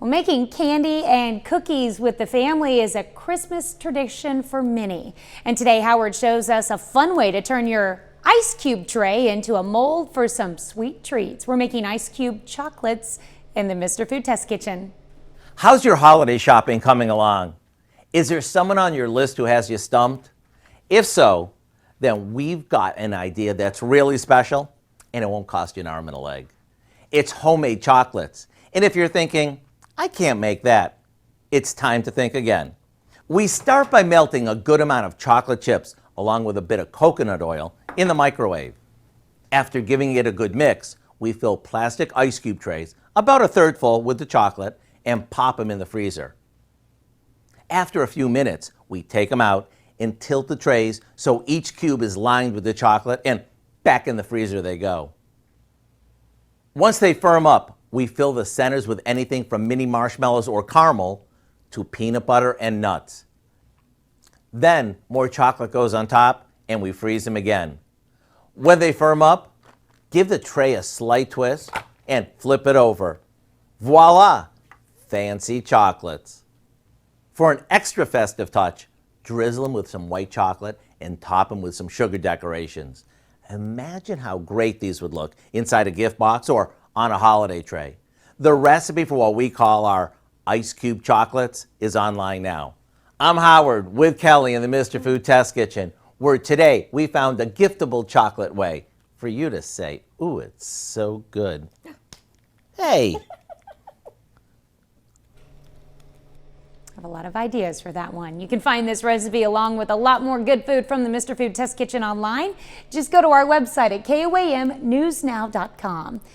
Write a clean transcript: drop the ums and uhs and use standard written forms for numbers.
Well, making candy and cookies with the family is a Christmas tradition for many. And today, Howard shows us a fun way to turn your ice cube tray into a mold for some sweet treats. We're making ice cube chocolates in the Mr. Food Test Kitchen. How's your holiday shopping coming along? Is there someone on your list who has you stumped? If so, then we've got an idea that's really special and it won't cost you an arm and a leg. It's homemade chocolates. And if you're thinking, I can't make that, it's time to think again. We start by melting a good amount of chocolate chips along with a bit of coconut oil in the microwave. After giving it a good mix, we fill plastic ice cube trays about a third full with the chocolate and pop them in the freezer. After a few minutes, we take them out and tilt the trays so each cube is lined with the chocolate, and back in the freezer they go. Once they firm up, we fill the centers with anything from mini marshmallows or caramel to peanut butter and nuts. Then more chocolate goes on top and we freeze them again. When they firm up, give the tray a slight twist and flip it over. Voila! Fancy chocolates. For an extra festive touch, drizzle them with some white chocolate and top them with some sugar decorations. Imagine how great these would look inside a gift box or on a holiday tray. The recipe for what we call our ice cube chocolates is online now. I'm Howard with Kelly in the Mr. Food Test Kitchen, where today we found a giftable chocolate way for you to say, ooh, it's so good. Hey! I have a lot of ideas for that one. You can find this recipe along with a lot more good food from the Mr. Food Test Kitchen online. Just go to our website at KOAMnewsnow.com.